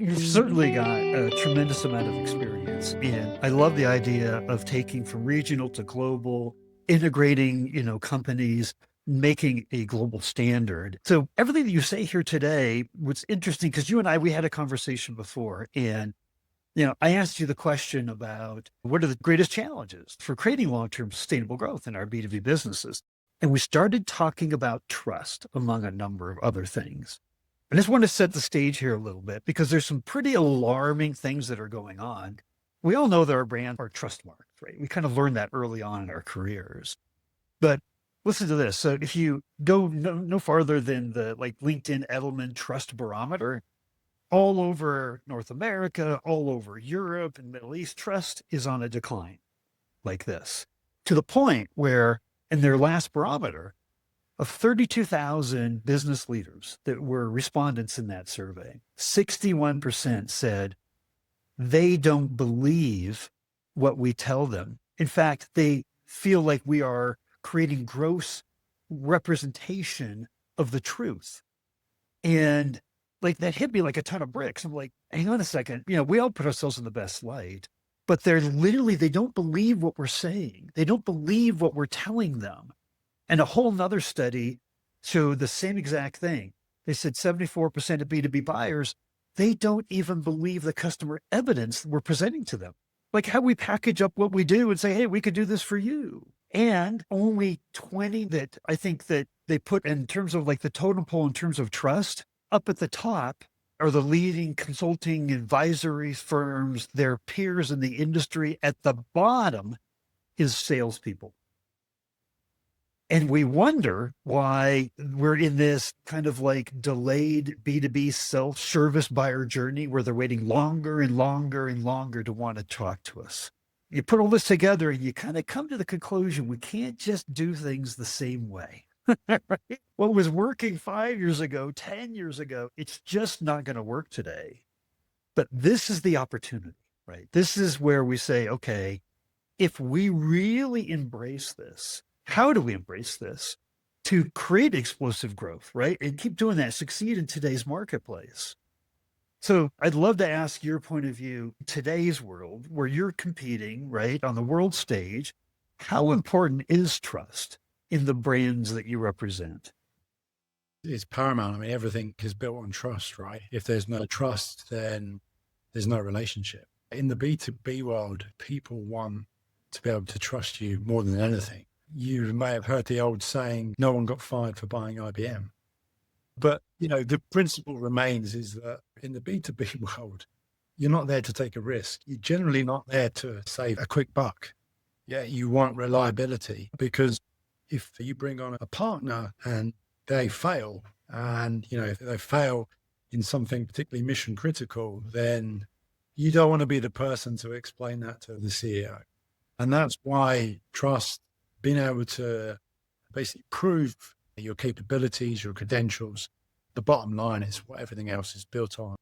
You've certainly got a tremendous amount of experience, and I love the idea of taking from regional to global, integrating, companies, making a global standard. So everything that you say here today, what's interesting, because you and I, we had a conversation before, and I asked you the question about what are the greatest challenges for creating long-term sustainable growth in our B2B businesses. And we started talking about trust, among a number of other things. I just want to set the stage here a little bit because there's some pretty alarming things that are going on. We all know that our brands are trust marks, right? We kind of learned that early on in our careers. But listen to this. So if you go no farther than the like LinkedIn Edelman Trust Barometer, all over North America, all over Europe and Middle East, trust is on a decline like this, to the point where in their last barometer, of 32,000 business leaders that were respondents in that survey, 61% said they don't believe what we tell them. In fact, they feel like we are creating gross representation of the truth. And like that hit me like a ton of bricks. I'm like, hang on a second. We all put ourselves in the best light, but they don't believe what we're saying. They don't believe what we're telling them. And a whole nother study showed the same exact thing. They said 74% of B2B buyers, they don't even believe the customer evidence we're presenting to them. Like how we package up what we do and say, hey, we could do this for you. And only 20 that I think that they put in terms of like the totem pole in terms of trust up at the top are the leading consulting advisory firms, their peers in the industry. At the bottom is salespeople. And we wonder why we're in this kind of like delayed B2B self-service buyer journey where they're waiting longer and longer and longer to want to talk to us. You put all this together and you kind of come to the conclusion we can't just do things the same way. Right? What was working 5 years ago, 10 years ago, it's just not going to work today. But this is the opportunity, right? This is where we say, okay, if we really embrace this, how do we embrace this to create explosive growth, right? And keep doing that, succeed in today's marketplace. So I'd love to ask your point of view, today's world where you're competing, right, on the world stage, how important is trust in the brands that you represent? It's paramount. I mean, everything is built on trust, right? If there's no trust, then there's no relationship. In the B2B world, people want to be able to trust you more than anything. You may have heard the old saying, no one got fired for buying IBM. But, the principle remains is that in the B2B world, you're not there to take a risk. You're generally not there to save a quick buck. Yeah, you want reliability because if you bring on a partner and they fail, and, if they fail in something particularly mission critical, then you don't want to be the person to explain that to the CEO. And that's why trust, being able to basically prove your capabilities, your credentials, the bottom line is what everything else is built on.